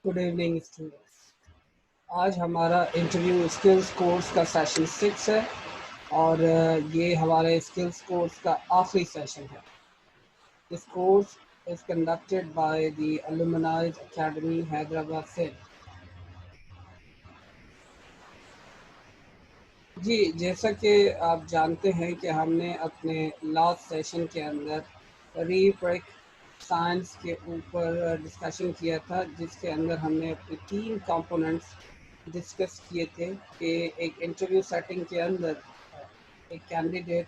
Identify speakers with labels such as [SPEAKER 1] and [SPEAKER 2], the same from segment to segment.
[SPEAKER 1] Good evening students. आज हमारा interview skills course का सेशन 6 है और ये हमारे स्किल्स कोर्स का आखिरी सेशन है। This course is conducted by the alumni academy Hyderabad से। जी, जैसा कि आप जानते हैं कि हमने अपने लास्ट सेशन के अंदर रीब्रेक साइंस के ऊपर डिस्कशन किया था, जिसके अंदर हमने अपने 3 कंपोनेंट्स डिस्कस किए थे कि एक इंटरव्यू सेटिंग के अंदर एक कैंडिडेट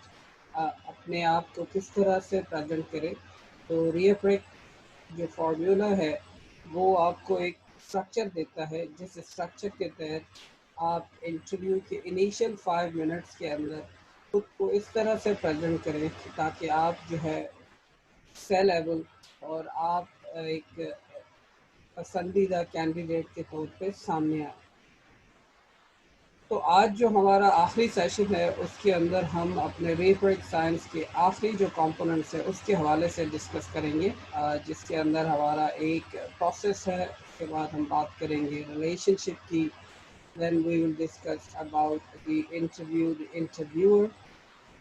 [SPEAKER 1] अपने आप को किस तरह से प्रेजेंट करे। तो रीब्रेक जो फार्मूला है वो आपको एक स्ट्रक्चर देता है, जिस स्ट्रक्चर के तहत आप इंटरव्यू के इनिशियल 5 मिनट्स के अंदर खुद को इस तरह से प्रेजेंट करें ताकि आप जो है सेलेबल और आप एक पसंदीदा कैंडिडेट के तौर पे सामने आए। तो आज जो हमारा आखिरी सेशन है उसके अंदर हम अपने रीब्रेक साइंस के आखिरी जो कंपोनेंट्स है उसके हवाले से डिस्कस करेंगे, जिसके अंदर हमारा एक प्रोसेस है। उसके बाद हम बात करेंगे रिलेशनशिप की, then we will discuss about the interview, the interviewer,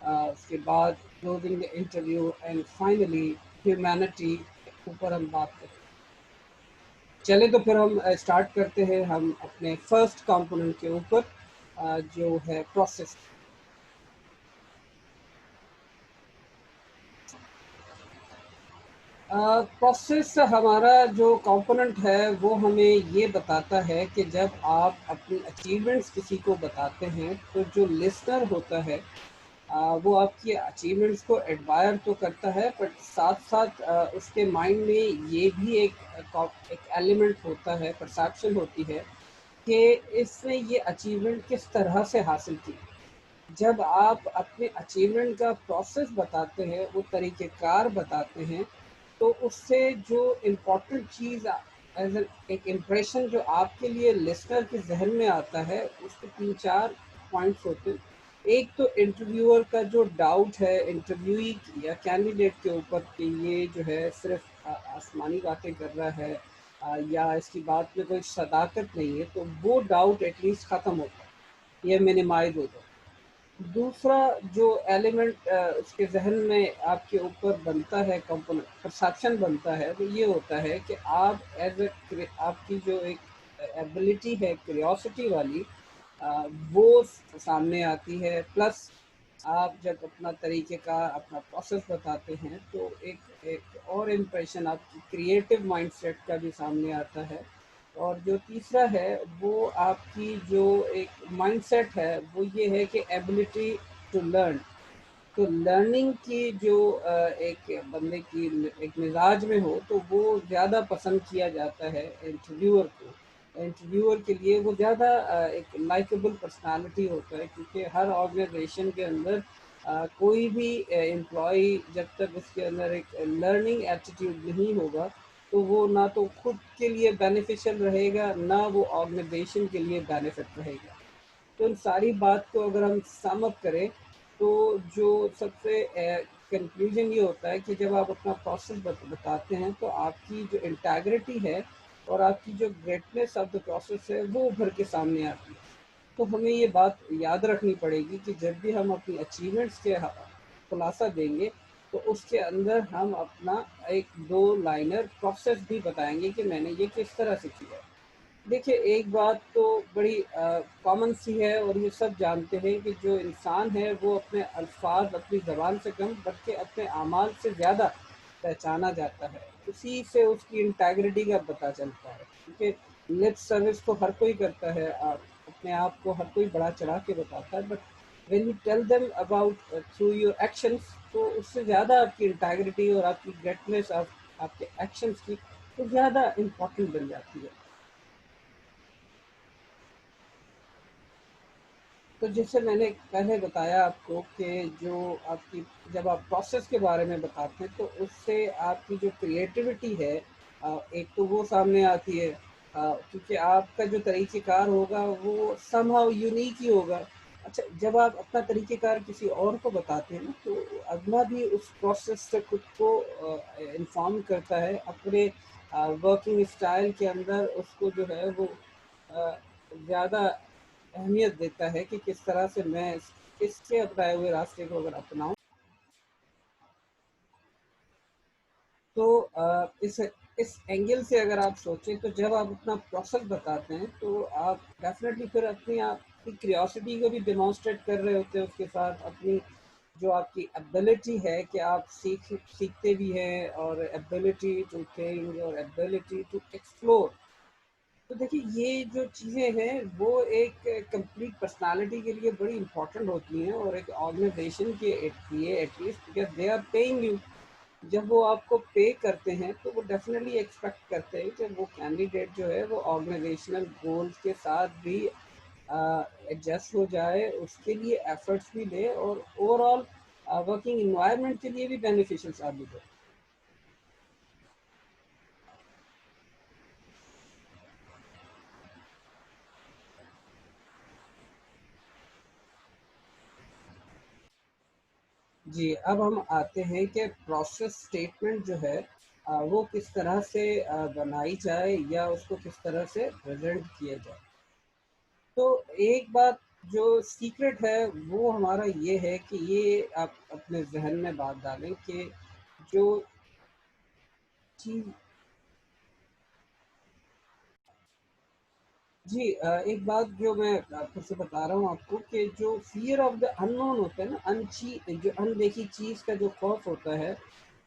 [SPEAKER 1] उसके बाद closing the interview and finally humanity के ऊपर हम बात करेंगे। चले तो फिर हम स्टार्ट करते हैं हम अपने फर्स्ट कंपोनेंट के ऊपर, जो है प्रोसेस। प्रोसेस हमारा जो कंपोनेंट है वो हमें ये बताता है कि जब आप अपनी अचीवमेंट्स किसी को बताते हैं तो जो लिसनर होता है वो आपकी अचीवमेंट्स को एडमायर तो करता है, बट साथ साथ उसके माइंड में ये भी एक एलिमेंट होता है, परसेप्शन होती है कि इसने ये अचीवमेंट किस तरह से हासिल की। जब आप अपने अचीवमेंट का प्रोसेस बताते हैं, वो तरीक़ेकार बताते हैं, तो उससे जो इम्पोर्टेंट चीज़ एज एक इम्प्रेशन जो आपके लिए लिसनर के जहन में आता है, उसके 3-4 पॉइंट्स होते हैं। एक तो इंटरव्यूअर का जो डाउट है इंटरव्यूई या कैंडिडेट के ऊपर कि ये जो है सिर्फ आसमानी बातें कर रहा है, या इसकी बात में कोई सदाकत नहीं है, तो वो डाउट एटलीस्ट ख़त्म होता है, ये मिनिमाइज होता है। दूसरा जो एलिमेंट उसके जहन में आपके ऊपर बनता है, कंपोनेंट परसेप्शन बनता है, वो ये होता है कि आप आपकी जो एक एबिलिटी है क्यूरियोसिटी वाली, वो सामने आती है। प्लस आप जब अपना तरीके का अपना प्रोसेस बताते हैं तो एक और इम्प्रेशन आपकी क्रिएटिव माइंडसेट का भी सामने आता है। और जो तीसरा है वो आपकी जो एक माइंडसेट है वो ये है कि एबिलिटी टू लर्न। तो लर्निंग की जो एक बंदे की एक मिजाज में हो तो वो ज़्यादा पसंद किया जाता है इंटरव्यूअर को। इंटरव्यूअर के लिए वो ज़्यादा एक लाइकेबल पर्सनालिटी होता है, क्योंकि हर ऑर्गेनाइजेशन के अंदर कोई भी एम्प्लॉई जब तक उसके अंदर एक लर्निंग एटीट्यूड नहीं होगा तो वो ना तो खुद के लिए बेनिफिशियल रहेगा, ना वो ऑर्गेनाइजेशन के लिए बेनिफिट रहेगा। तो इन सारी बात को अगर हम सम अप करें तो जो सबसे कंक्लूजन ये होता है कि जब आप अपना प्रोसेस बताते हैं तो आपकी जो इंटेग्रिटी है और आपकी जो ग्रेटनेस ऑफ द प्रोसेस है वो उभर के सामने आती है। तो हमें ये बात याद रखनी पड़ेगी कि जब भी हम अपनी अचीवमेंट्स के खुलासा देंगे तो उसके अंदर हम अपना एक 2 लाइनर प्रोसेस भी बताएंगे कि मैंने ये किस तरह से किया। देखिए, एक बात तो बड़ी कॉमन सी है और ये सब जानते हैं कि जो इंसान है वो अपने अल्फाज अपनी ज़बान से कम बल्कि अपने आमाल से ज़्यादा पहचाना जाता है। उसी से उसकी इंटेग्रिटी का पता चलता है, क्योंकि लिप सर्विस तो हर कोई करता है, अपने आप को हर कोई बड़ा चढ़ा के बताता है, but when you tell them about through your actions, तो उससे ज़्यादा आपकी इंटेग्रिटी और आपकी ग्रेटनेस आपके एक्शंस की तो ज़्यादा इम्पोर्टेंट बन जाती है। तो जैसे मैंने पहले बताया आपको कि जो आपकी जब आप प्रोसेस के बारे में बताते हैं तो उससे आपकी जो क्रिएटिविटी है एक तो वो सामने आती है, क्योंकि आपका जो तरीक़ेकार होगा वो समहाउ यूनिक ही होगा। अच्छा, जब आप अपना तरीक़ेकार किसी और को बताते हैं ना, तो अगला भी उस प्रोसेस से खुद को इन्फॉर्म करता है, अपने वर्किंग स्टाइल के अंदर उसको जो है वो ज़्यादा अहमियत देता है कि किस तरह से मैं इसके अपनाए हुए रास्ते को अगर अपनाऊँ तो इस एंगल से अगर आप सोचें तो जब आप अपना प्रोसेस बताते हैं तो आप डेफ़िनेटली फिर अपनी आपकी क्यूरियोसिटी को भी डेमॉन्स्ट्रेट कर रहे होते हैं उसके साथ अपनी जो आपकी एबिलिटी है कि आप सीखते भी हैं और एबिलिटी टू थिंक और एबिलिटी टू एक्सप्लोर। तो देखिए ये जो चीज़ें हैं वो एक कंप्लीट पर्सनालिटी के लिए बड़ी इंपॉर्टेंट होती हैं और एक ऑर्गेनाइजेशन के लिए at least because they are paying you. जब वो आपको पे करते हैं तो वो डेफ़िनेटली एक्सपेक्ट करते हैं कि वो कैंडिडेट जो है वो ऑर्गेनाइजेशनल गोल्स के साथ भी एडजस्ट हो जाए, उसके लिए एफ़र्ट्स भी ले और ओवरऑल वर्किंग एनवायरनमेंट के लिए भी बेनिफिशियल साबित हो। जी, अब हम आते हैं कि प्रोसेस स्टेटमेंट जो है वो किस तरह से बनाई जाए या उसको किस तरह से प्रेज़ेंट किया जाए। तो एक बात जो सीक्रेट है वो हमारा ये है कि ये आप अपने ज़हन में बात डालें कि जो चीज़ जी एक बात जो मैं फिर से बता रहा हूँ आपको कि जो फ़ियर ऑफ़ द अननोन होता है ना, जो अनदेखी चीज़ का जो खौफ़ होता है,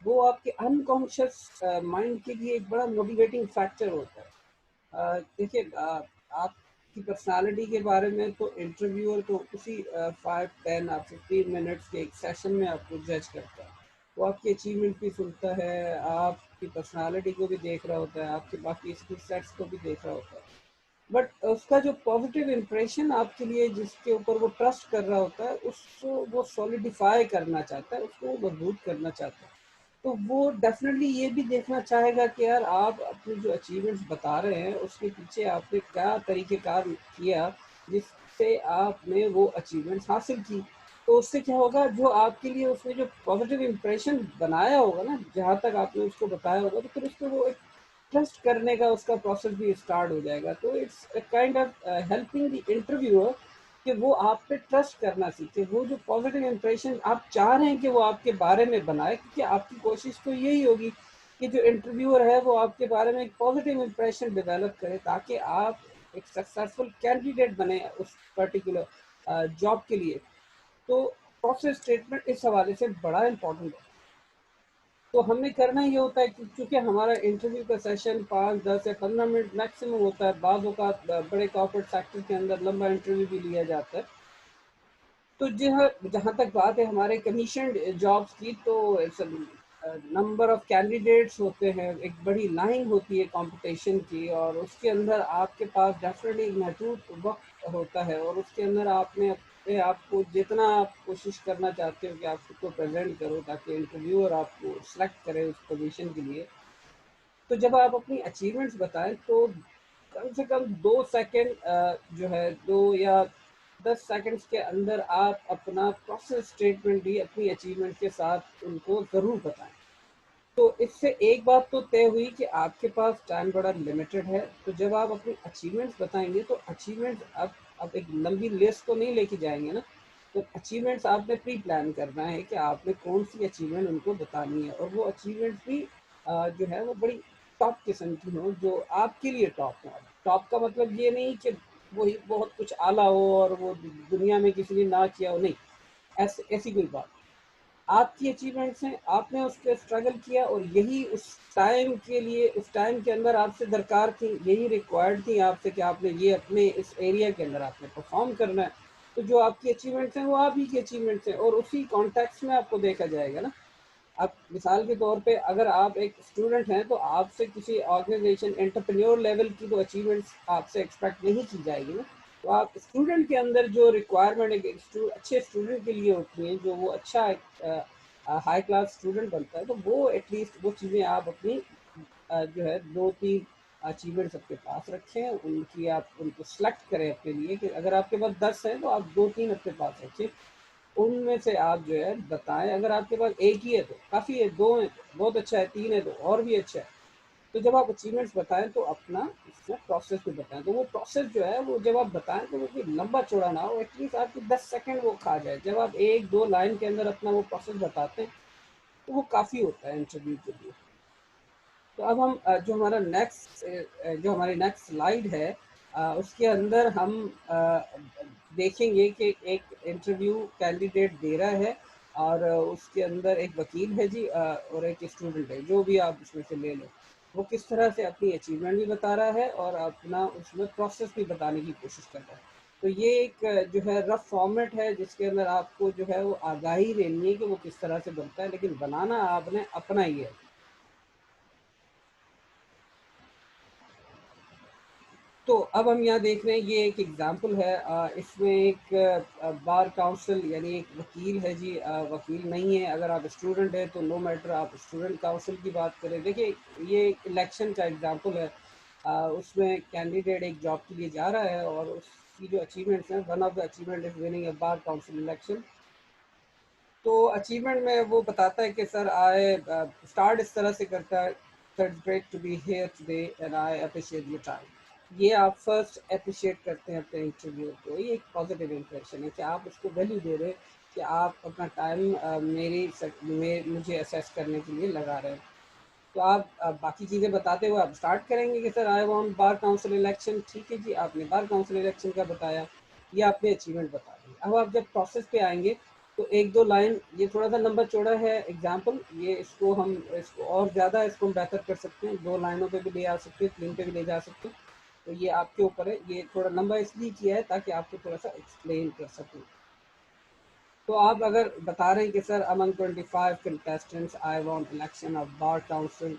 [SPEAKER 1] वो आपके अनकॉन्शियस माइंड के लिए एक बड़ा मोटिवेटिंग फैक्टर होता है। देखिए आपकी पर्सनैलिटी के बारे में तो इंटरव्यूअर तो उसी 5, 10 और 15 मिनट्स के एक सेशन में आपको जज करता है। वो आपकी अचीवमेंट भी सुनता है, आपकी पर्सनैलिटी को भी देख रहा होता है, आपके बाकी स्किल सेट्स को भी देख रहा होता है। बट उसका जो पॉज़िटिव इम्प्रेशन आपके लिए जिसके ऊपर वो ट्रस्ट कर रहा होता है, उसको वो सॉलिडिफ़ाई करना चाहता है, उसको वो मज़बूत करना चाहता है। तो वो डेफ़िनेटली ये भी देखना चाहेगा कि यार आप अपनी जो अचीवमेंट्स बता रहे हैं, उसके पीछे आपने क्या तरीक़ेकार किया, जिससे आपने वो अचीवमेंट्स हासिल की। तो उससे क्या होगा, जो आपके लिए उसने जो पॉज़िटिव इम्प्रेशन बनाया होगा ना, जहाँ तक आपने उसको बताया होगा, तो फिर उसको वो एक ट्रस्ट करने का उसका प्रोसेस भी स्टार्ट हो जाएगा। तो it's a kind of helping the interviewer कि वो आप पे ट्रस्ट करना सीखे। वो जो पॉज़िटिव इंप्रेशन आप चाह रहे हैं कि वो आपके बारे में बनाए, क्योंकि आपकी कोशिश तो यही होगी कि जो इंटरव्यूअर है वो आपके बारे में एक पॉज़िटिव इंप्रेशन डेवलप करे ताकि आप एक सक्सेसफुल कैंडिडेट बने उस पर्टिकुलर जॉब के लिए। तो प्रोसेस स्टेटमेंट इस हवाले से बड़ा इम्पोर्टेंट है। तो हमें करना ये होता है कि चूँकि हमारा इंटरव्यू का सेशन 5, 10 या 15 मिनट मैक्सिमम होता है, बाज़ औक़ात बड़े कॉर्पोरेट सेक्टर के अंदर लंबा इंटरव्यू भी लिया जाता है। तो जहाँ जहाँ तक बात है हमारे कमीशन्ड जॉब्स की तो इट्स नंबर ऑफ कैंडिडेट्स होते हैं, एक बड़ी लाइन होती है कॉम्पिटिशन की और उसके अंदर आपके पास डेफ़िनेटली एक महदूद वक़्त होता है और उसके अंदर आपने अपने आप को जितना आप कोशिश करना चाहते हो कि आप खुद को प्रेज़ेंट करो ताकि इंटरव्यूअर आपको सेलेक्ट करे उस पोज़ीशन के लिए। तो जब आप अपनी अचीवमेंट्स बताएँ तो कम से कम 2 सेकंड जो है 2 या 10 सेकंड्स के अंदर आप अपना प्रोसेस स्टेटमेंट भी अपनी अचीवमेंट के साथ उनको ज़रूर बताएँ। तो इससे एक बात तो तय हुई कि आपके पास टाइम बड़ा लिमिटेड है, तो जब आप अपनी अचीवमेंट्स बताएँगे तो अचीवमेंट्स आप एक लंबी लिस्ट तो नहीं लेके जाएँगे ना, तो अचीवमेंट्स आपने प्री प्लान करना है कि आपने कौन-सी अचीवमेंट उनको बतानी है और वो अचीवमेंट्स भी जो है वो बड़ी टॉप किस्म की हों, जो आपके लिए टॉप हो। टॉप का मतलब ये नहीं कि वही बहुत कुछ आला हो और वो दुनिया में किसी ने ना किया हो, नहीं, ऐसी कोई बात आपकी अचीवमेंट्स हैं, आपने उस पे स्ट्रगल किया और यही उस टाइम के लिए उस टाइम के अंदर आपसे दरकार थी, यही रिक्वायर्ड थी आपसे कि आपने ये अपने इस एरिया के अंदर आपने परफ़ॉर्म करना है। तो जो आपकी अचीवमेंट्स हैं, वो आप ही की अचीवमेंट्स हैं और उसी कॉन्टेक्स्ट में आपको देखा जाएगा ना। अब मिसाल के तौर पे अगर आप एक स्टूडेंट हैं, तो आपसे किसी ऑर्गेनाइज़ेशन एंटरप्रेन्योर लेवल की तो अचीवमेंट्स आपसे एक्सपेक्ट नहीं की जाएगी ना। तो आप स्टूडेंट के अंदर जो रिक्वायरमेंट एक अच्छे स्टूडेंट के लिए होती हैं, जो वो अच्छा हाई क्लास स्टूडेंट बनता है, तो वो एटलीस्ट वो चीज़ें आप अपनी जो है 2-3 अचीवमेंट्स अपने पास रखें, उनकी आप उनको सेलेक्ट करें अपने लिए कि अगर आपके पास 10 हैं तो आप 2-3 अपने पास रखें, उनमें से आप जो है बताएं। अगर आपके पास एक ही है तो काफ़ी है, 2 हैं तो बहुत अच्छा है, 3 है तो और भी अच्छा है। तो जब आप अचीवमेंट्स बताएं तो अपना इसमें प्रोसेस भी बताएं, तो वो प्रोसेस जो है वो जब आप बताएं तो वो कोई लंबा चौड़ा ना हो, एटलीस्ट आपकी 10 सेकंड वो खा जाए। जब आप 1-2 लाइन के अंदर अपना वो प्रोसेस बताते हैं तो वो काफ़ी होता है इंटरव्यू के लिए। तो अब हम जो हमारी नेक्स्ट स्लाइड है उसके अंदर हम देखेंगे कि एक इंटरव्यू कैंडिडेट दे रहा है और उसके अंदर एक वकील है जी, और एक स्टूडेंट है, जो भी आप उसमें से ले लो। वो किस तरह से अपनी अचीवमेंट भी बता रहा है और अपना उसमें प्रोसेस भी बताने की कोशिश कर रहा है। तो ये एक जो है रफ फॉर्मेट है जिसके अंदर आपको जो है वो आगाही देनी है कि वो किस तरह से बनता है, लेकिन बनाना आपने अपना ही है। तो अब हम यहाँ देख रहे हैं, ये एक एग्जाम्पल है। इसमें एक बार काउंसिल यानी एक वकील है जी, वकील नहीं है। अगर आप स्टूडेंट है तो नो मैटर, आप स्टूडेंट काउंसिल की बात करें। देखिए, ये एक इलेक्शन का एग्जाम्पल है। उसमें कैंडिडेट एक जॉब के लिए जा रहा है और उसकी जो अचीवमेंट्स हैं, one of the achievement is winning A bar council election. तो अचीवमेंट में वो बताता है कि सर आई स्टार्ट इस तरह से करता है, sir it's great to be here today and I appreciate your time. ये आप फर्स्ट अप्रिशिएट करते हैं अपने इंटरव्यू को, ये एक पॉजिटिव इंप्रेशन है कि आप उसको वैल्यू दे रहे हैं कि आप अपना टाइम मुझे असेस करने के लिए लगा रहे हैं। तो आप बाकी चीज़ें बताते हुए आप स्टार्ट करेंगे कि sir I want bar council election. ठीक है जी, आपने बार काउंसिल इलेक्शन का बताया, ये आपने अचीवमेंट बता दी। अब आप जब प्रोसेस पे आएंगे तो 1-2 लाइन, ये थोड़ा सा लंबा चौड़ा है एग्जाम्पल, ये इसको और ज़्यादा इसको हम बेहतर कर सकते हैं, 2 लाइनों पे भी ले आ सकते हैं, 3 पे भी ले जा सकते हैं। तो ये आपके ऊपर है, ये थोड़ा लंबा इसलिए किया है ताकि आपको थोड़ा सा एक्सप्लेन कर सकूँ। तो आप अगर बता रहे हैं कि sir among 25 contestants I won election of bar council,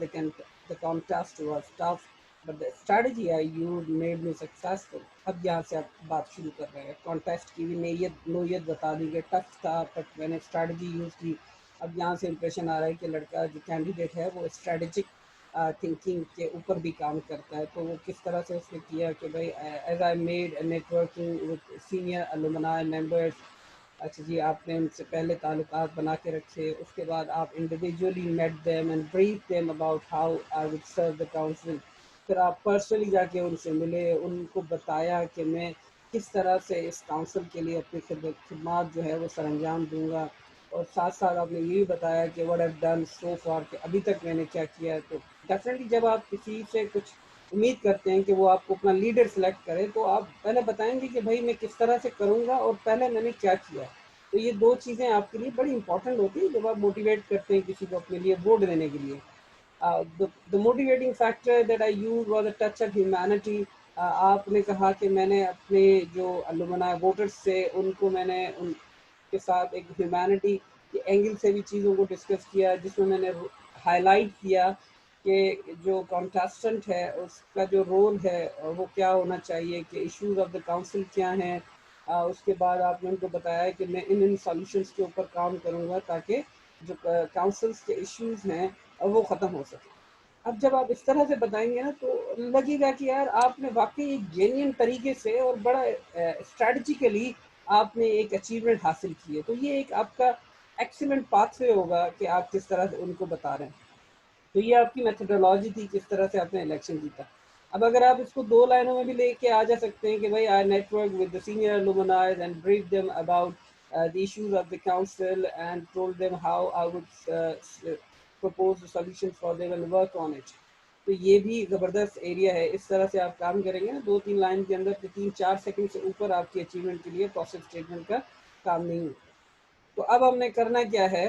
[SPEAKER 1] the contest was tough but the strategy I used made me successful। अब यहाँ से आप बात शुरू कर रहे हैं, कॉन्टेस्ट की भी नोयत बता दी गई, टफ था बट मैंने स्ट्रैटेजी यूज़ की। अब यहाँ से इंप्रेशन आ रहा है कि लड़का जो कैंडिडेट है वो स्ट्रेटेजिक थिंकिंग के ऊपर भी काम करता है। तो वो किस तरह से उसने किया कि भाई as I made networking with senior alumni members. अच्छा जी, आपने उनसे पहले ताल्लुकात बना के रखे, उसके बाद आप individually met them and brief them about how I would serve the council. फिर आप पर्सनली जाके उनसे मिले, उनको बताया कि मैं किस तरह से इस काउंसिल के लिए अपनी खिदमात जो है वो सरअंजाम दूंगा। और साथ साथ आपने ये भी बताया कि व्हाट हैव डन सो फार, कि अभी तक मैंने क्या किया है। तो डेफिनेटली जब आप किसी से कुछ उम्मीद करते हैं कि वो आपको अपना लीडर सेलेक्ट करे, तो आप पहले बताएंगे कि भाई मैं किस तरह से करूंगा और पहले मैंने क्या किया है। तो ये 2 चीज़ें आपके लिए बड़ी इंपॉर्टेंट होती है जब आप मोटिवेट करते हैं किसी को अपने लिए वोट देने के लिए। The motivating factor that I use was a touch of humanity. आपने कहा कि मैंने अपने जो अलुमना वोटर्स से उनको मैंने उनके साथ एक ह्यूमैनिटी के एंगल से भी चीज़ों को डिस्कस किया, जिसमें मैंने हाईलाइट किया कि जो कॉन्टेस्टेंट है उसका जो रोल है वो क्या होना चाहिए, कि इश्यूज ऑफ द काउंसिल क्या हैं। उसके बाद आपने उनको बताया कि मैं इन सॉल्यूशंस के ऊपर काम करूँगा ताकि जो काउंसिल्स के इश्यूज हैं वो ख़त्म हो सके। अब जब आप इस तरह से बताएंगे ना तो लगेगा कि यार आपने वाकई एक जेन्युइन तरीके से और बड़ा स्ट्रैटेजिकली आपने एक अचीवमेंट हासिल की है। तो ये एक आपका एक्सीलेंट पाथवे होगा कि आप किस तरह से उनको बता रहे हैं। तो ये आपकी मेथोडोलॉजी थी, किस तरह से आपने इलेक्शन जीता। अब अगर आप इसको 2 लाइनों में भी लेके आ जा सकते हैं कि भाई I network with the senior alumni and brief them about the issues of the council and told them how I would propose the solutions for them and work on it। तो ये भी ज़बरदस्त एरिया है। इस तरह से आप काम करेंगे ना 2-3 लाइन के अंदर, तो 3-4 सेकंड से ऊपर आपकी अचीवमेंट के लिए प्रोसेस स्टेटमेंट का काम नहीं होता। तो अब हमने करना क्या है,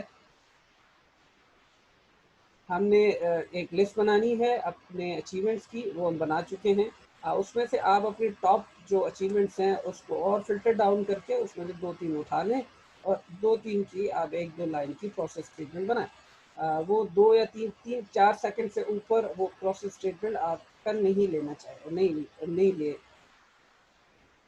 [SPEAKER 1] हमने एक लिस्ट बनानी है अपने अचीवमेंट्स की, वो हम बना चुके हैं। उसमें से आप अपनी टॉप जो अचीवमेंट्स हैं उसको और फिल्टर डाउन करके उसमें से 2-3 उठा लें और 2-3 की आप 1-2 लाइन की प्रोसेस स्टेटमेंट बनाएं। वो 2 या 3-4 सेकंड से ऊपर वो प्रोसेस स्टेटमेंट आपका नहीं लेना चाहिए, नहीं नहीं ले।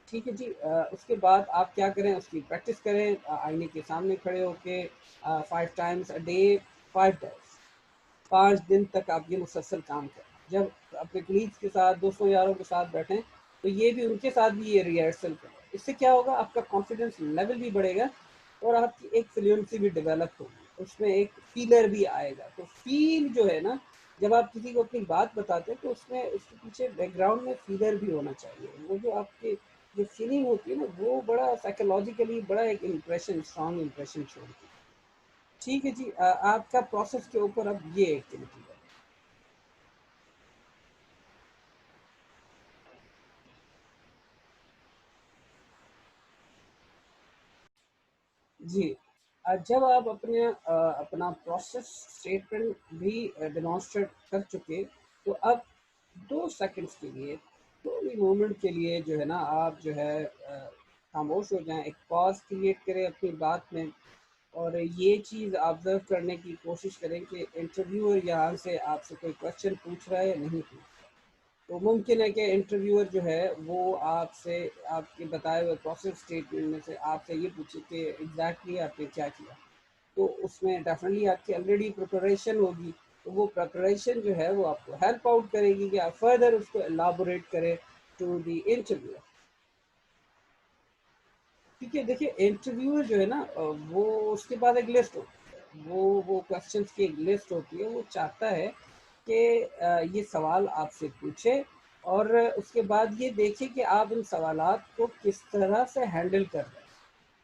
[SPEAKER 1] ठीक है जी। उसके बाद आप क्या करें, उसकी प्रैक्टिस करें आईने के सामने खड़े होके 5 टाइम्स अ डे, 5 डेज, 5 दिन तक आप ये मुसलसल काम करें। जब अपने कलीग्स के साथ, दोस्तों यारों के साथ बैठें, तो ये भी उनके साथ भी ये रिहर्सल करें। इससे क्या होगा, आपका कॉन्फिडेंस लेवल भी बढ़ेगा और आपकी एक फ्लुएंसी भी डेवलप होगी, उसमें एक फीलर भी आएगा। तो फील जो है ना, जब आप किसी को अपनी बात बताते हैं तो उसमें उसके पीछे बैकग्राउंड में फीलर भी होना चाहिए। वो जो आपके जो फीलिंग होती है ना, वो बड़ा साइकोलॉजिकली बड़ा एक इम्प्रेशन, स्ट्रॉन्ग इम्प्रेशन छोड़ती है। ठीक है जी, आपका प्रोसेस के ऊपर अब ये एक्टिविटी है। जी, जब आप अपना प्रोसेस स्टेटमेंट भी डेमॉन्स्ट्रेट कर चुके, तो अब 2 सेकंड्स के लिए, 2 मोमेंट के लिए जो है ना, आप जो है खामोश हो जाएँ, एक पॉज़ क्रिएट करें अपनी बात में और ये चीज़ ऑब्ज़र्व करने की कोशिश करें कि इंटरव्यूअर यहाँ से आपसे कोई क्वेश्चन पूछ रहा है या नहीं पूछ रहा है। तो मुमकिन है कि इंटरव्यूअर जो है वो आपसे, आपके बताए हुए प्रोसेस स्टेटमेंट में से आपसे ये पूछे कि एग्जैक्टली आपने क्या किया। तो उसमें डेफिनेटली आपकी ऑलरेडी प्रिपरेशन होगी, तो वो प्रिपरेशन जो है वो आपको हेल्प आउट करेगी कि आप फर्दर उसको एलाबोरेट करें टू द इंटरव्यू। ठीक है, देखिए इंटरव्यूअर जो है ना, वो उसके बाद एक लिस्ट होती है, वो क्वेश्चंस की एक लिस्ट होती है। वो चाहता है कि ये सवाल आपसे पूछे और उसके बाद ये देखे कि आप इन सवालात को किस तरह से हैंडल कर रहे हैं।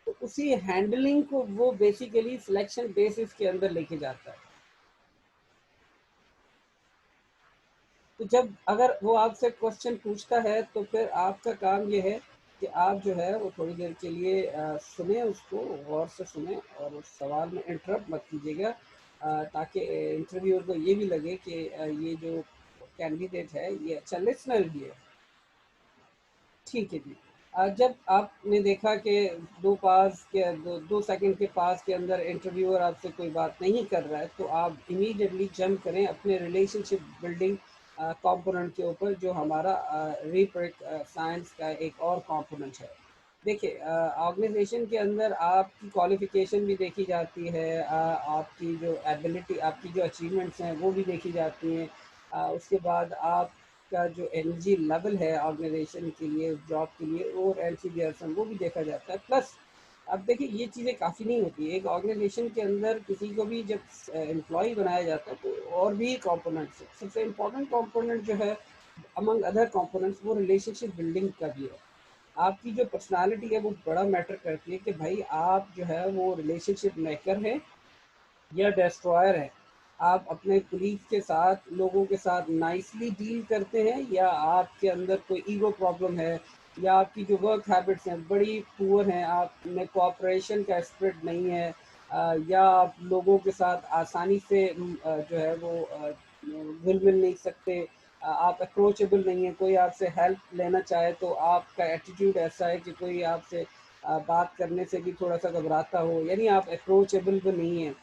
[SPEAKER 1] तो उसी हैंडलिंग को वो बेसिकली सिलेक्शन बेसिस के अंदर लेके जाता है। तो जब अगर वो आपसे क्वेश्चन पूछता है तो फिर आपका काम ये है कि आप जो है वो थोड़ी देर के लिए सुने, उसको गौर से सुने और उस सवाल में इंटरप्ट मत कीजिएगा, ताकि इंटरव्यूअर को ये भी लगे कि ये जो कैंडिडेट है ये अच्छा लिसनर भी है। ठीक है जी। जब आपने देखा कि 2 सेकंड के पास के अंदर इंटरव्यूअर आपसे कोई बात नहीं कर रहा है, तो आप इमीडिएटली जंप करें अपने रिलेशनशिप बिल्डिंग कंपोनेंट के ऊपर, जो हमारा रीप्रेक साइंस का एक और कंपोनेंट है। देखिए, ऑर्गेनाइजेशन के अंदर आपकी क्वालिफिकेशन भी देखी जाती है, आपकी जो एबिलिटी, आपकी जो अचीवमेंट्स हैं वो भी देखी जाती हैं। उसके बाद आपका जो एनर्जी लेवल है ऑर्गेनाइजेशन के लिए, जॉब के लिए, और एंथुसियाज्म वो भी देखा जाता है। प्लस अब देखिए, ये चीज़ें काफ़ी नहीं होती है। एक ऑर्गेनाइजेशन के अंदर किसी को भी जब एम्प्लॉय बनाया जाता है तो और भी कंपोनेंट्स हैं। सबसे इम्पोर्टेंट कंपोनेंट जो है अमंग अदर कंपोनेंट्स, वो रिलेशनशिप बिल्डिंग का भी है। आपकी जो पर्सनालिटी है वो बड़ा मैटर करती है कि भाई आप जो है वो रिलेशनशिप मेकर हैं या डिस्ट्रॉयर है। आप अपने कुलीग के साथ, लोगों के साथ नाइसली डील करते हैं, या आपके अंदर कोई ईगो प्रॉब्लम है, या आपकी जो वर्क हैबिट्स हैं बड़ी पुअर हैं, आप में कोऑपरेशन का स्पिरिट नहीं है, या आप लोगों के साथ आसानी से जो है वो घुल मिल नहीं सकते, आप अप्रोचेबल नहीं है, कोई आपसे हेल्प लेना चाहे तो आपका एटीट्यूड ऐसा है कि कोई आपसे बात करने से भी थोड़ा सा घबराता हो, यानी आप अप्रोचेबल भी नहीं है।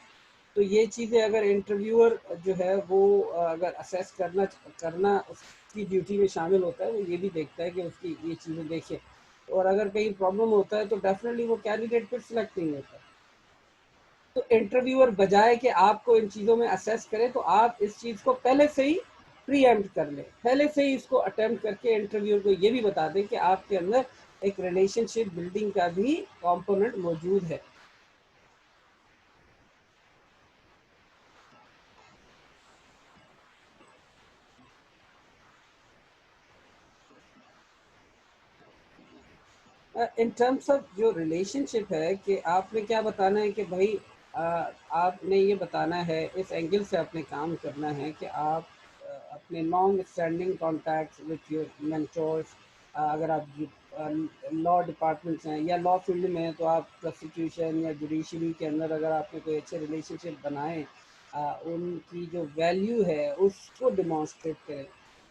[SPEAKER 1] तो ये चीज़ें अगर इंटरव्यूअर जो है वो अगर असेस करना करना उसकी ड्यूटी में शामिल होता है, वो ये भी देखता है कि उसकी ये चीज़ें देखे, और अगर कहीं प्रॉब्लम होता है तो डेफिनेटली वो कैंडिडेट फिर सिलेक्ट नहीं होता। तो इंटरव्यूअर बजाय कि आपको इन चीज़ों में असेस करे, तो आप इस चीज़ को पहले से ही प्रीएम्प्ट कर लें, पहले से ही इसको अटेम्प्ट करके इंटरव्यूअर को ये भी बता दें कि आपके अंदर एक रिलेशनशिप बिल्डिंग का भी कंपोनेंट मौजूद है। इन टर्म्स ऑफ जो रिलेशनशिप है, कि आपने क्या बताना है कि भाई, आपने ये बताना है, इस एंगल से आपने काम करना है कि आप अपने long standing contacts with your mentors, अगर आप लॉ डिपार्टमेंट्स हैं या लॉ फील्ड में हैं, तो आप प्रोसिक्यूशन या जुडिशरी के अंदर अगर आपने कोई अच्छे रिलेशनशिप बनाए, उनकी जो वैल्यू है उसको डिमॉन्स्ट्रेट करें।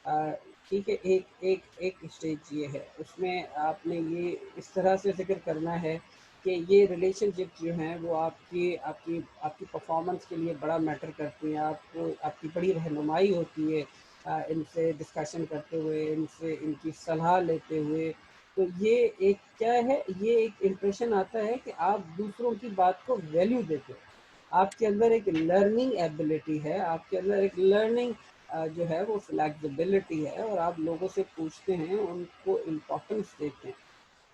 [SPEAKER 1] अ, ठीक है, एक एक एक स्टेज ये है, उसमें आपने ये इस तरह से ज़िक्र करना है कि ये रिलेशनशिप जो हैं वो आपकी आपकी आपकी परफॉर्मेंस के लिए बड़ा मैटर करती हैं, आपको आपकी बड़ी रहनुमाई होती है, इनसे डिस्कशन करते हुए, इनसे इनकी सलाह लेते हुए। तो ये एक क्या है, ये एक इम्प्रेशन आता है कि आप दूसरों की बात को वैल्यू देते हो। आपके अंदर एक लर्निंग एबिलिटी है, आपके अंदर एक लर्निंग जो है वो फ्लेक्सिबिलिटी है और आप लोगों से पूछते हैं, उनको इम्पोर्टेंस देते हैं।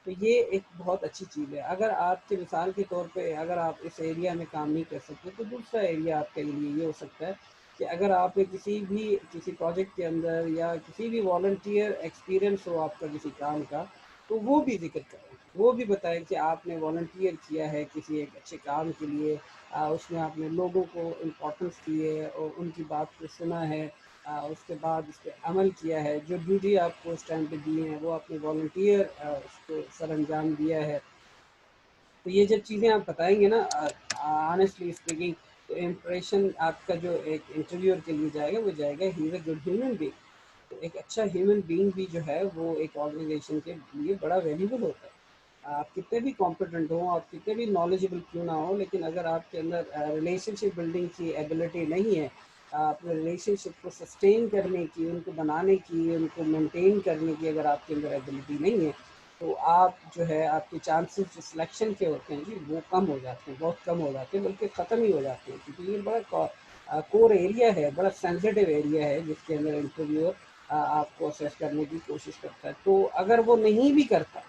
[SPEAKER 1] तो ये एक बहुत अच्छी चीज़ है। अगर आपके मिसाल के तौर पे अगर आप इस एरिया में काम नहीं कर सकते, तो दूसरा एरिया आपके लिए ये हो सकता है कि अगर आपने किसी प्रोजेक्ट के अंदर या किसी भी वॉलंटियर एक्सपीरियंस हो आपका किसी काम का, तो वो भी ज़िक्र करें। वो भी बताएँ कि आपने वॉलंटियर किया है किसी एक अच्छे काम के लिए, उसमें आपने लोगों को इम्पोर्टेंस दी है और उनकी बात को सुना है, उसके बाद उस पे अमल किया है, जो ड्यूटी आपको उस टाइम पे दी हैं वो आपने वॉलंटियर उसको सरअंजाम दिया है। तो ये जब चीज़ें आप बताएँगे ना, ऑनेस्टली स्पीकिंग, तो इम्प्रेशन आपका जो एक इंटरव्यूअर के लिए जाएगा, वो जाएगा he is a good human being. तो एक अच्छा ह्यूमन बीइंग भी जो है वो एक ऑर्गेनाइजेशन के लिए बड़ा वैल्यूएबल होता है। आप कितने भी कॉम्पिटेंट हो, आप कितने भी नॉलेजेबल क्यों ना हो, लेकिन अगर आपके अंदर रिलेशनशिप बिल्डिंग की एबिलिटी नहीं है, अपने रिलेशनशिप को सस्टेन करने की, उनको बनाने की, उनको मेंटेन करने की अगर आपके अंदर एबिलिटी नहीं है, तो आप जो है आपके चांसेस जो सिलेक्शन के होते हैं जी, वो कम हो जाते हैं, बहुत कम हो जाते हैं, बल्कि ख़त्म ही हो जाते हैं, क्योंकि ये बड़ा कोर एरिया है, बड़ा सेंसिटिव एरिया है, जिसके अंदर इंटरव्यूअर आपको असेस करने की कोशिश करता है। तो अगर वो नहीं भी करता,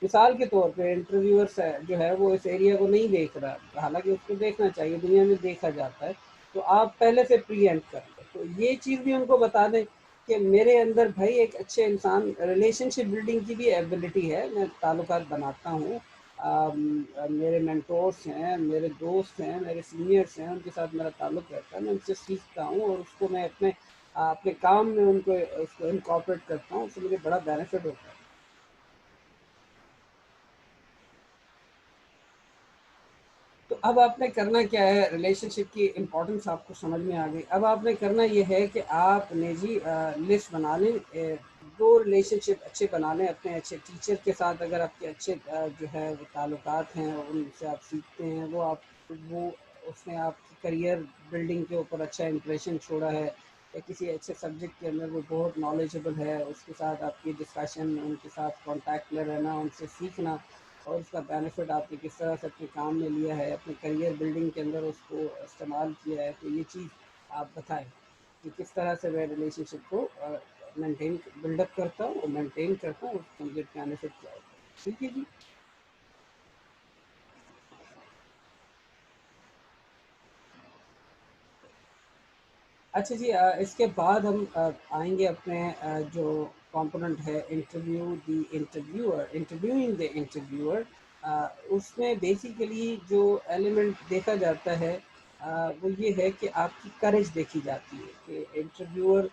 [SPEAKER 1] मिसाल के तौर पे इंटरव्यूअर जो है वो इस एरिया को नहीं देख रहा, हालाँकि उसको देखना चाहिए, दुनिया में देखा जाता है, तो आप पहले से प्रीएम्प्ट कर लें। तो ये चीज़ भी उनको बता दें कि मेरे अंदर भाई एक अच्छे इंसान रिलेशनशिप बिल्डिंग की भी एबिलिटी है, मैं ताल्लुकात बनाता हूँ। मेरे मेंटोर्स हैं, मेरे दोस्त हैं, मेरे सीनियर्स हैं, उनके साथ मेरा ताल्लुक रहता है, मैं उनसे सीखता हूँ और उसको मैं अपने काम में उनको उसको इनकॉर्पोरेट करता हूँ, उससे मुझे बड़ा बेनिफिट होता है। तो अब आपने करना क्या है, रिलेशनशिप की इम्पोर्टेंस आपको समझ में आ गई। अब आपने करना ये है कि आपने जी लिस्ट बना लें, 2 रिलेशनशिप अच्छे बना लें अपने अच्छे टीचर के साथ। अगर आपके अच्छे जो है वो ताल्लुकात हैं, उनसे आप सीखते हैं, वो उसने आपकी करियर बिल्डिंग के ऊपर अच्छा इंप्रेशन छोड़ा है, या किसी अच्छे सब्जेक्ट के अंदर वो बहुत नॉलेजेबल है, उसके साथ आपकी डिस्कशन, उनके साथ कॉन्टैक्ट में रहना, उनसे सीखना और उसका बेनिफिट आपने किस तरह से अपने काम में लिया है, अपने करियर बिल्डिंग के अंदर उसको इस्तेमाल किया है, तो ये चीज़ आप बताएं कि किस तरह से मैं रिलेशनशिप को मेंटेन बिल्डअप करता हूँ और मेंटेन करता हूँ, उसको मुझे बेनिफिट क्या होता है। ठीक है जी। अच्छा जी, इसके बाद हम आएंगे अपने जो कंपोनेंट है, इंटरव्यूइंग द इंटरव्यूअर। उसमें बेसिकली जो एलिमेंट देखा जाता है, वो ये है कि आपकी करेज देखी जाती है कि इंटरव्यूअर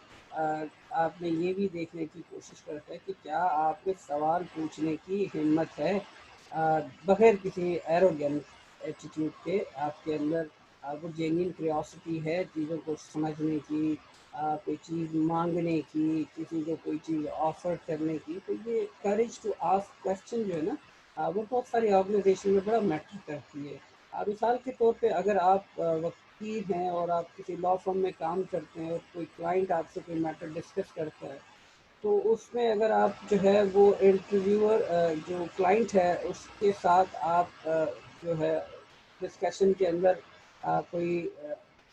[SPEAKER 1] आपने ये भी देखने की कोशिश करता है कि क्या आप में सवाल पूछने की हिम्मत है, बगैर किसी एरोगेंस एटीट्यूड के आपके अंदर वो जेन्युइन क्यूरियोसिटी है चीज़ों को समझने की, कोई चीज़ मांगने की, किसी को कोई चीज़ ऑफर करने की। तो ये करेज टू आस्क क्वेश्चन जो है ना, वो बहुत सारी ऑर्गेनाइजेशन में बड़ा मैटर करती है। मिसाल के तौर पे अगर आप वकील हैं और आप किसी लॉ फर्म में काम करते हैं और कोई क्लाइंट आपसे कोई मैटर डिस्कस करता है, तो उसमें अगर आप जो है वो इंटरव्यूअर जो क्लाइंट है उसके साथ आप जो है डिस्कशन के अंदर कोई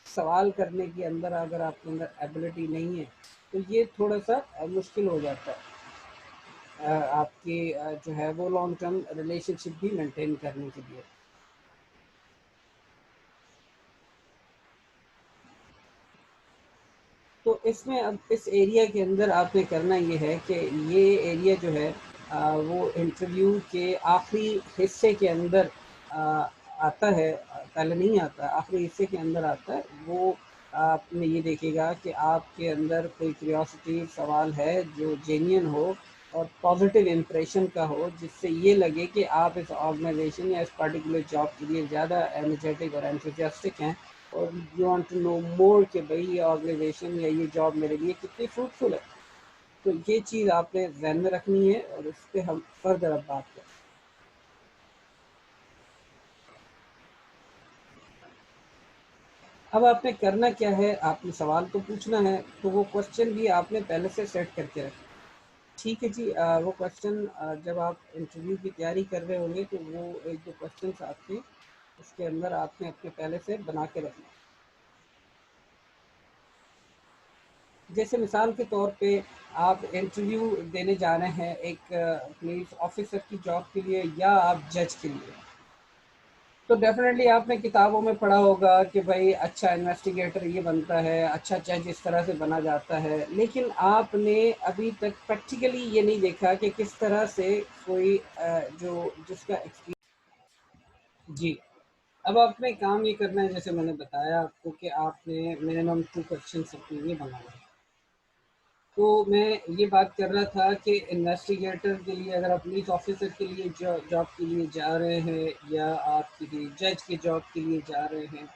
[SPEAKER 1] सवाल करने के अंदर अगर आपके अंदर एबिलिटी नहीं है, तो ये थोड़ा सा मुश्किल हो जाता है आपकी जो है वो लॉन्ग टर्म रिलेशनशिप भी मेंटेन करने के लिए। तो इसमें अब इस एरिया के अंदर आपने करना ये है कि ये एरिया जो है वो इंटरव्यू के आखिरी हिस्से के अंदर आ, आता है, पहले नहीं आता, आखिरी हिस्से के अंदर आता है। वो आपने ये देखेगा कि आपके अंदर कोई क्यूरियोसिटी सवाल है जो जेन्युइन हो और पॉजिटिव इम्प्रेशन का हो, जिससे ये लगे कि आप इस ऑर्गेनाइजेशन या इस पर्टिकुलर जॉब के लिए ज़्यादा एनर्जेटिक और एंथुसियास्टिक हैं और यू वांट टू नो मोर कि भाई ये ऑर्गेनाइजेशन या ये जॉब मेरे लिए कितनी फ्रूटफुल है। तो ये चीज़ आपने ध्यान में रखनी है और इस पे हम फर्दर अब बात करें। अब आपने करना क्या है, आपने सवाल तो पूछना है, तो वो क्वेश्चन भी आपने पहले से सेट करके रखें। ठीक है जी, वो क्वेश्चन जब आप इंटरव्यू की तैयारी कर रहे होंगे तो वो एक दो क्वेश्चन आपके उसके अंदर आपने अपने पहले से बना के रखना। जैसे मिसाल के तौर पे आप इंटरव्यू देने जा रहे हैं एक पुलिस ऑफिसर की जॉब के लिए या आप जज के लिए, तो डेफिनेटली आपने किताबों में पढ़ा होगा कि भाई अच्छा इन्वेस्टिगेटर ये बनता है, अच्छा जज इस तरह से बना जाता है, लेकिन आपने अभी तक प्रैक्टिकली ये नहीं देखा कि किस तरह से कोई जो जिसका एक्सपीरियंस। जी। अब आपने काम ये करना है, जैसे मैंने बताया आपको कि आपने मिनिमम 2 क्वेश्चंस अपने लिए बनाने हैं। तो मैं ये बात कर रहा था कि इन्वेस्टिगेटर के लिए अगर आप पुलिस ऑफिसर के लिए जॉब के लिए जा रहे हैं या आप किसी जज की जॉब के लिए जा रहे हैं,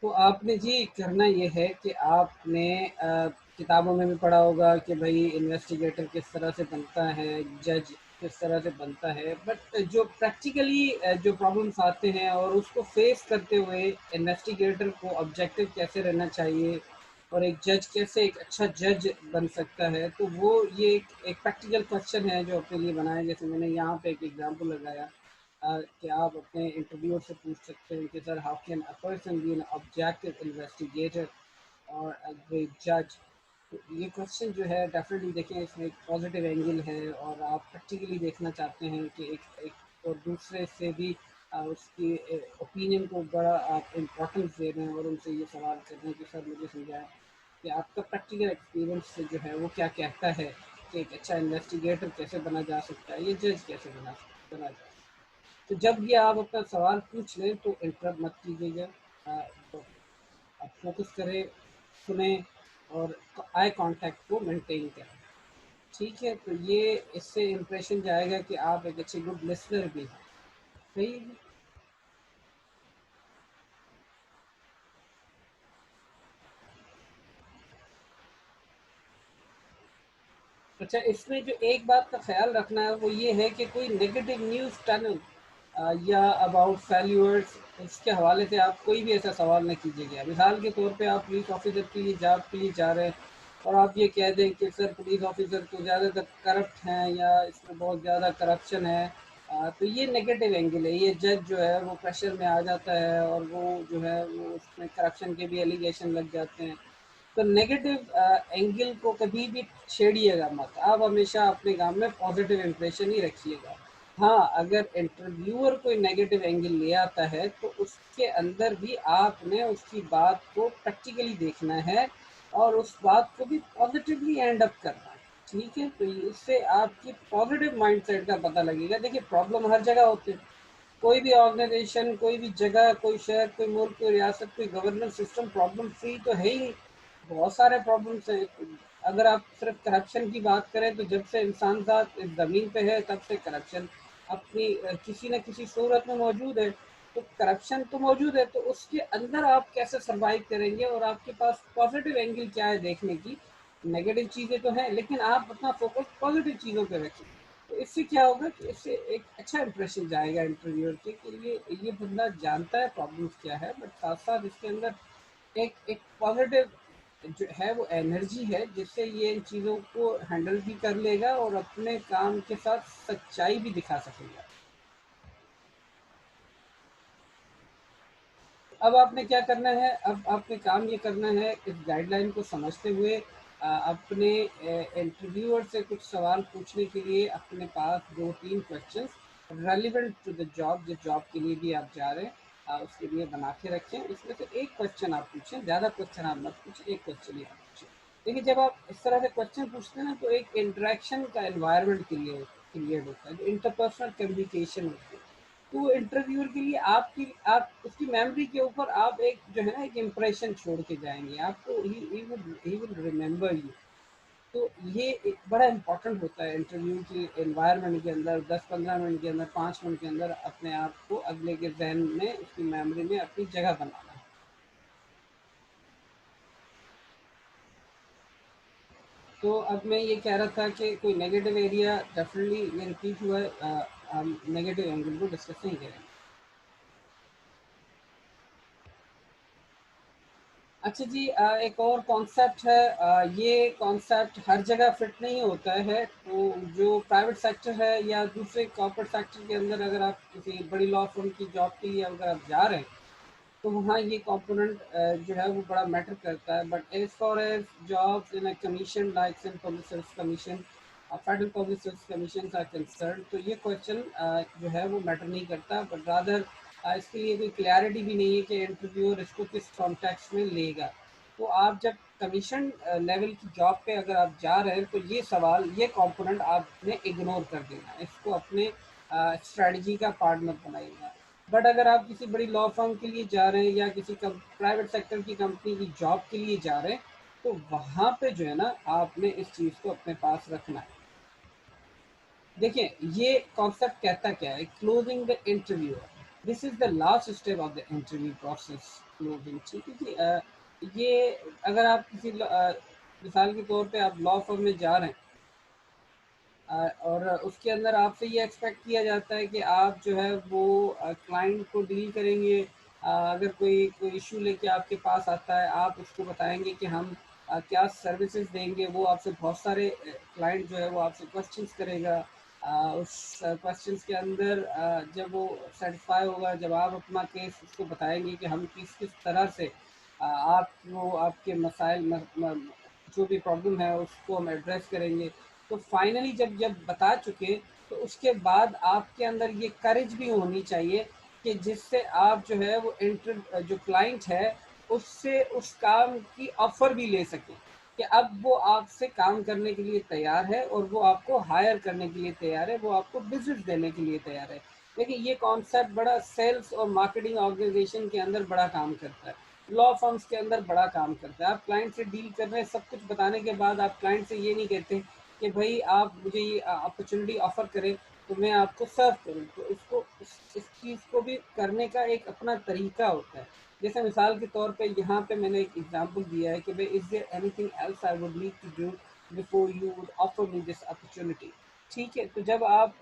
[SPEAKER 1] तो आपने जी करना ये है कि आपने किताबों में भी पढ़ा होगा कि भाई इन्वेस्टिगेटर किस तरह से बनता है, जज किस तरह से बनता है, बट जो प्रैक्टिकली जो प्रॉब्लम्स आते हैं और उसको फेस करते हुए इन्वेस्टिगेटर को ऑब्जेक्टिव कैसे रहना चाहिए और एक जज कैसे एक अच्छा जज बन सकता है, तो वो ये एक प्रैक्टिकल क्वेश्चन है जो अपने लिए बनाया। जैसे मैंने यहाँ पे एक एग्जांपल लगाया कि आप अपने इंटरव्यूअर से पूछ सकते हैं कि sir how can a person be an objective investigator और अ ग्रेट जज। तो ये क्वेश्चन जो है डेफिनेटली देखें, इसमें एक पॉजिटिव एंगल है और आप प्रैक्टिकली देखना चाहते हैं कि एक और दूसरे से भी उसकी ओपिनियन को बड़ा आप इम्पोर्टेंस दे रहे हैं और उनसे ये सवाल कर रहे हैं कि सर मुझे समझाएं कि आपका प्रैक्टिकल एक्सपीरियंस जो है वो क्या कहता है कि एक अच्छा इन्वेस्टिगेटर कैसे बना जा सकता है, ये जज कैसे बना जाए। तो जब ये आप अपना सवाल पूछ लें तो इंटरप्ट मत कीजिएगा, तो आप फोकस करें, सुने और आई कांटेक्ट को मेंटेन करें। ठीक है, तो ये इससे इम्प्रेशन जाएगा कि आप एक अच्छे गुड लिसनर भी हैं। सही है। अच्छा, इसमें जो एक बात का ख्याल रखना है वो ये है कि कोई नेगेटिव न्यूज़ टनल या अबाउट फेल्यूर्स, इसके हवाले से आप कोई भी ऐसा सवाल न कीजिएगा। मिसाल के तौर पे आप पुलिस ऑफिसर के लिए जॉब के लिए जा रहे हैं और आप ये कह दें कि सर पुलिस ऑफिसर तो ज़्यादातर करप्ट हैं या इसमें बहुत ज़्यादा करप्शन है, तो ये नेगेटिव एंगल है। ये जज जो है वो प्रेशर में आ जाता है और वो जो है वो उसमें करप्शन के भी एलिगेशन लग जाते हैं। तो नेगेटिव एंगल को कभी भी छेड़िएगा मत। आप हमेशा अपने काम में पॉजिटिव इंप्रेशन ही रखिएगा। हाँ, अगर इंटरव्यूअर कोई नेगेटिव एंगल ले आता है तो उसके अंदर भी आपने उसकी बात को प्रैक्टिकली देखना है और उस बात को भी पॉजिटिवली एंड अप करना है। ठीक है, तो इससे आपकी पॉजिटिव माइंडसेट का पता लगेगा। देखिए, प्रॉब्लम हर जगह होते हैं। कोई भी ऑर्गेनाइजेशन, कोई भी जगह, कोई शहर, कोई मुल्क, कोई रियासत, कोई गवर्नेंस सिस्टम प्रॉब्लम फ्री तो है ही नहीं। बहुत सारे प्रॉब्लम्स हैं। अगर आप सिर्फ करप्शन की बात करें तो जब से इंसान ज़ात इस ज़मीन पे है तब से करप्शन अपनी किसी न किसी सूरत में मौजूद है। तो करप्शन तो मौजूद है, तो उसके अंदर आप कैसे सर्वाइव करेंगे और आपके पास पॉजिटिव एंगल क्या है देखने की। नेगेटिव चीज़ें तो हैं लेकिन आप अपना फोकस पॉजिटिव चीज़ों पे रखें। तो इससे क्या होगा कि इससे एक अच्छा इंप्रेशन जाएगा इंटरव्यूअर के लिए, ये बंदा जानता है प्रॉब्लम्स क्या है, बट साथ साथ इसके अंदर एक एक पॉजिटिव जो है वो एनर्जी है जिससे ये इन चीज़ों को हैंडल भी कर लेगा और अपने काम के साथ सच्चाई भी दिखा सकेगा। अब आपने क्या करना है, अब आपने काम ये करना है इस गाइडलाइन को समझते हुए अपने इंटरव्यूअर से कुछ सवाल पूछने के लिए अपने पास 2-3 questions relevant to the job, जिस जॉब के लिए भी आप जा रहे हैं उसके लिए बना के रखें। इसमें से एक क्वेश्चन आप पूछें, ज़्यादा क्वेश्चन आप मत पूछें, एक क्वेश्चन ही आप पूछें। देखिए, जब आप इस तरह से क्वेश्चन पूछते हैं ना तो एक इंटरेक्शन का एनवायरनमेंट क्रिएट होता है, जो इंटरपर्सनल कम्युनिकेशन होती है। तो इंटरव्यूअर के लिए आपकी आप उसकी मेमोरी के ऊपर आप एक जो है ना एक इम्प्रेशन छोड़ के जाएंगे, आपको ही विल रिमेंबर यू। तो ये एक बड़ा इम्पोर्टेंट होता है इंटरव्यू की एनवायरनमेंट के अंदर 10-15 मिनट के अंदर 5 मिनट के अंदर अपने आप को अगले के जहन में उसकी मेमोरी में अपनी जगह बनाना है। तो अब मैं ये कह रहा था कि कोई नेगेटिव एरिया डेफिनेटली ये रिपीट हुआ है, हम नेगेटिव एंगल को डिस्कस नहीं करेंगे। अच्छा जी, एक और कॉन्सेप्ट है, ये कॉन्सेप्ट हर जगह फिट नहीं होता है। तो जो प्राइवेट सेक्टर है या दूसरे कॉर्पोरेट सेक्टर के अंदर अगर आप किसी बड़ी लॉ फर्म की जॉब के लिए अगर आप जा रहे हैं तो वहाँ ये कंपोनेंट जो है वो बड़ा मैटर करता है। But as far as jobs in a commission like in public service commission, federal public service commission are concern, तो ये क्वेश्चन जो है वो मैटर नहीं करता। बट रादर इसके लिए कोई क्लैरिटी भी नहीं है कि इंटरव्यूअर इसको किस कॉन्टेक्स्ट में लेगा। तो आप जब कमीशन लेवल की जॉब पे अगर आप जा रहे हैं तो ये सवाल, ये कंपोनेंट आपने इग्नोर कर देना, इसको अपने स्ट्रेटजी का पार्ट मत बनाइएगा। बट अगर आप किसी बड़ी लॉ फर्म के लिए जा रहे हैं या किसी प्राइवेट सेक्टर की कंपनी की जॉब के लिए जा रहे हैं, तो वहाँ पे जो है ना आपने इस चीज़ को अपने पास रखना है। देखिए ये कॉन्सेप्ट कहता क्या है, closing the interview, this is the last step of the interview process, closing. ठीक है जी। ये अगर आप किसी मिसाल के तौर पे आप लॉ फर्म में जा रहे हैं, और उसके अंदर आपसे ये एक्सपेक्ट किया जाता है कि आप जो है वो क्लाइंट को डील करेंगे। अगर कोई कोई इशू लेके आपके पास आता है, आप उसको बताएंगे कि हम क्या सर्विसेज देंगे। वो आपसे बहुत सारे क्लाइंट जो है वो आपसे क्वेश्चंस करेगा। उस क्वेश्चंस के अंदर जब वो सेटिस्फाई होगा, जब आप अपना केस उसको बताएंगे कि हम किस किस तरह से आप वो आपके मसाइल जो भी प्रॉब्लम है उसको हम एड्रेस करेंगे। तो फाइनली जब जब बता चुके, तो उसके बाद आपके अंदर ये करेज भी होनी चाहिए कि जिससे आप जो है वो जो क्लाइंट है उससे उस काम की ऑफर भी ले सकें, कि अब वो आपसे काम करने के लिए तैयार है और वो आपको हायर करने के लिए तैयार है, वो आपको बिजनेस देने के लिए तैयार है। देखिए ये कॉन्सेप्ट बड़ा सेल्स और मार्केटिंग ऑर्गेनाइजेशन के अंदर बड़ा काम करता है, लॉ फर्म्स के अंदर बड़ा काम करता है। आप क्लाइंट से डील कर रहे हैं, सब कुछ बताने के बाद आप क्लाइंट से ये नहीं कहते कि भाई आप मुझे ये अपॉर्चुनिटी ऑफर करें तो मैं आपको सर्व करूं। तो इसको इस चीज़ को भी करने का एक अपना तरीका होता है। जैसे मिसाल के तौर पे यहाँ पे मैंने एक एग्जांपल दिया है कि भाई is there anything else I would need to do before you would offer me this opportunity. ठीक है, तो जब आप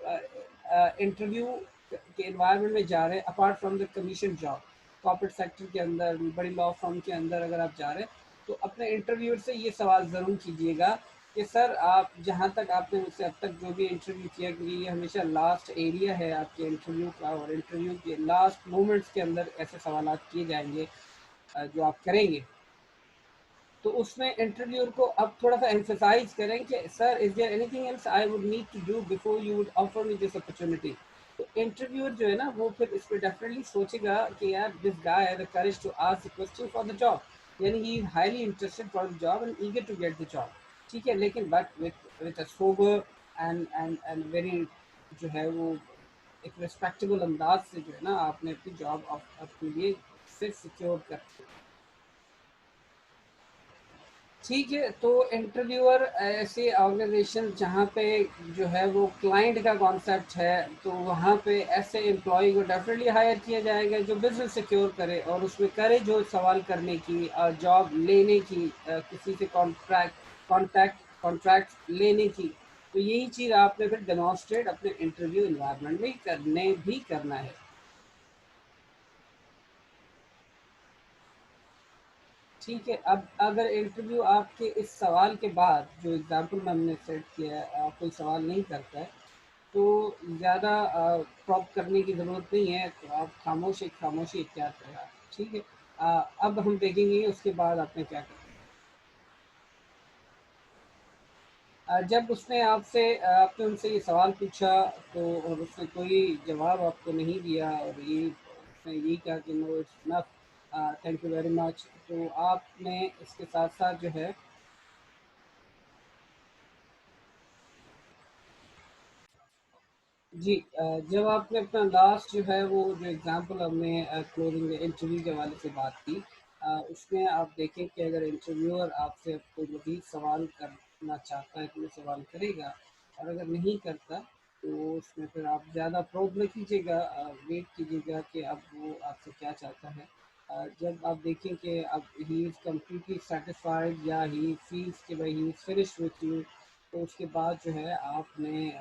[SPEAKER 1] इंटरव्यू के एनवायरनमेंट में जा रहे हैं apart from the commission job, corporate sector के अंदर बड़ी लॉ फर्म के अंदर अगर आप जा रहे हैं, तो अपने इंटरव्यूअर से ये सवाल ज़रूर कीजिएगा कि सर आप जहाँ तक आपने मुझसे अब तक जो भी इंटरव्यू किया, क्योंकि ये हमेशा लास्ट एरिया है आपके इंटरव्यू का, और इंटरव्यू के लास्ट मोमेंट्स के अंदर ऐसे सवाल किए जाएंगे जो आप करेंगे। तो उसमें इंटरव्यूअर को अब थोड़ा सा एम्फेसाइज करें कि sir is there anything else I would need to do before you would offer me this opportunity. तो इंटरव्यूअर जो है ना वो फिर इस पर डेफिनेटली सोचेगा कि यार this guy has the courage to ask the question for the job, यानी he is highly interested for the job and eager to get the job. ठीक है, लेकिन but with a sober and very जो है वो एक respectable अंदाज से जो है ना आपने अपनी जॉब अपने लिए फिर सिक्योर कर। ठीक है, तो इंटरव्यूअर ऐसे ऑर्गेनाइजेशन जहाँ पे जो है वो क्लाइंट का कॉन्सेप्ट है, तो वहाँ पे ऐसे एम्प्लॉय को डेफिनेटली हायर किया जाएगा जो बिजनेस सिक्योर करे और उसमें करे जो सवाल करने की, जॉब लेने की, किसी से कॉन्ट्रैक्ट लेने की। तो यही चीज़ आपने फिर डेमोन्स्ट्रेट अपने इंटरव्यू इन्वायरमेंट में करने भी करना है। ठीक है, अब अगर इंटरव्यू आपके इस सवाल के बाद जो एग्जाम्पल में हमने सेट किया है कोई सवाल नहीं करता है, तो ज़्यादा प्रॉप करने की ज़रूरत नहीं है, तो आप खामोश एक खामोशी इख्तियार करें। ठीक है। अब हम देखेंगे उसके बाद आपने क्या करना है। जब उसने आपसे आपने उनसे ये सवाल पूछा, तो और उसने कोई जवाब आपको नहीं दिया और ये उसने यही कहा कि no it's enough, thank you very much, तो आपने इसके साथ साथ जो है। जी, जब आपने अपना लास्ट जो है वो जो एग्ज़ाम्पल हमने क्लोजिंग इंटरव्यू के हवाले से बात की, उसमें आप देखें कि अगर इंटरव्यूअर आपसे कोई मज़ीद सवाल करना चाहता है तो वो सवाल करेगा, और अगर नहीं करता तो उसमें फिर आप ज़्यादा प्रोब न कीजिएगा, वेट कीजिएगा कि अब वो आपसे क्या चाहता है। जब आप देखें कि अब ही इज़ कम्प्लीटली सेटिस्फाइड या ही फील्स कि भाई he is finished with you, तो उसके बाद जो है आपने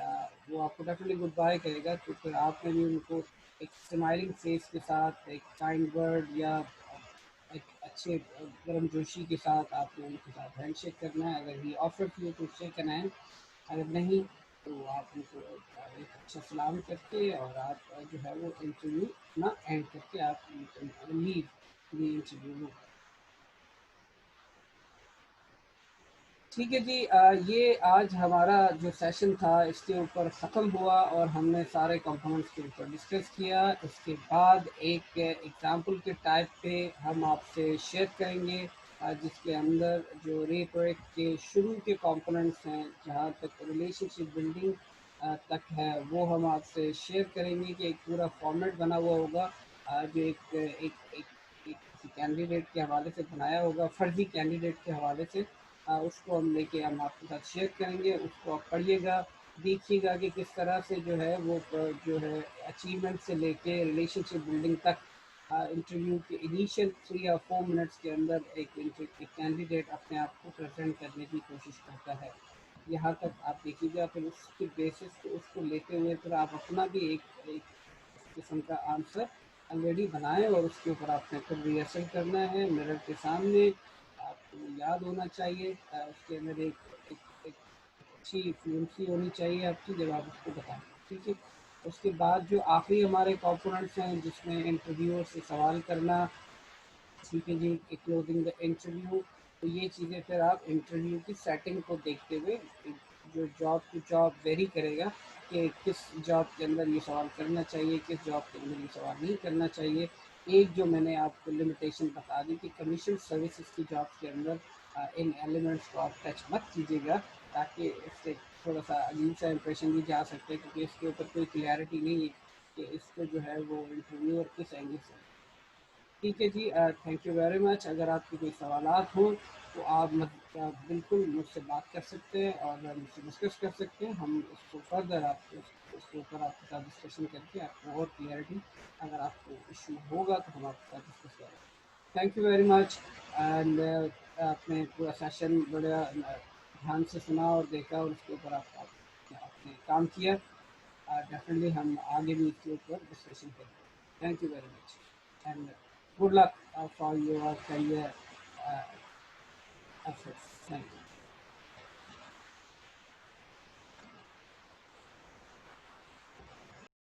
[SPEAKER 1] वो आपको डेफिनेटली गुड बाय कहेगा, तो फिर आपने भी उनको एक स्माइलिंग फेस के साथ एक काइंड वर्ड या एक अच्छे गर्मजोशी के साथ आपने उनके साथ हैंडशेक करना है। अगर ही ऑफर किए तो शेक एन हैंड, अगर नहीं तो आप उनको एक अच्छा सलाम करके और आप जो है वो इंटरव्यू अपना एंड करके आप लीव द इंटरव्यू। ठीक है जी, ये आज हमारा जो सेशन था इसके ऊपर ख़त्म हुआ और हमने सारे कंपोनेंट्स के ऊपर डिस्कस किया। इसके बाद एक एग्ज़ाम्पल के टाइप पे हम आपसे शेयर करेंगे जिसके अंदर जो रे प्रोजेक्ट के शुरू के कंपोनेंट्स हैं, जहाँ तक रिलेशनशिप बिल्डिंग तक है, वो हम आपसे शेयर करेंगे कि एक पूरा फॉर्मेट बना हुआ होगा जो एक किसी कैंडिडेट के हवाले से बनाया होगा, फ़र्ज़ी कैंडिडेट के हवाले से। उसको हम आपके साथ शेयर करेंगे, उसको आप पढ़िएगा, देखिएगा कि किस तरह से जो है वो जो है अचीवमेंट से लेके रिलेशनशिप बिल्डिंग तक इंटरव्यू के इनिशियल 3 या 4 मिनट्स के अंदर एक कैंडिडेट अपने आप को प्रेजेंट करने की कोशिश करता है। यहाँ तक आप देखिएगा, फिर उसके बेसिस पे उसको लेते हुए फिर आप अपना भी एक किस्म का आंसर ऑलरेडी बनाएं और उसके ऊपर आपने फिर रिहर्सल करना है मिरर के सामने। आपको याद होना चाहिए, उसके अंदर एक अच्छी फ्लुएंसी होनी चाहिए आपकी जब आप उसको बताएं। ठीक है, उसके बाद जो आखिरी हमारे कंपोनेंट्स हैं जिसमें इंटरव्यूअर से सवाल करना, ठीक है जी, क्लोजिंग द इंटरव्यू। तो ये चीज़ें फिर आप इंटरव्यू की सेटिंग को देखते हुए जो जॉब टू जॉब वेरी करेगा कि किस जॉब के अंदर ये सवाल करना चाहिए, किस जॉब के अंदर ये सवाल नहीं करना चाहिए। एक जो मैंने आपको लिमिटेशन बता दी कि कमीशन सर्विसेज की जॉब के अंदर इन एलिमेंट्स को आप टच मत कीजिएगा, ताकि इससे थोड़ा सा अजीब सा इंप्रेशन भी जा सकता है, क्योंकि इसके ऊपर कोई क्लैरिटी नहीं है कि इसको जो है वो इंटरव्यूअर किस एंगल से। ठीक है जी, थैंक यू वेरी मच। अगर आपके कोई सवालात हों तो आप बिल्कुल मुझसे बात कर सकते हैं और मुझसे डिस्कस कर सकते हैं। हम उसको फर्दर आपको उसके ऊपर आपके साथ डिस्कशन करके आपको और क्लियरिटी अगर आपको इशू होगा तो हम आपके साथ डिस्कस करेंगे। Thank you very much. And आपने पूरा सेशन बड़ा ध्यान से सुना और देखा और उसके ऊपर आपने काम किया। डेफिनेटली हम आगे भी इसके ऊपर डिस्कशन करेंगे। Thank you very much and good luck for your career efforts. Thank you.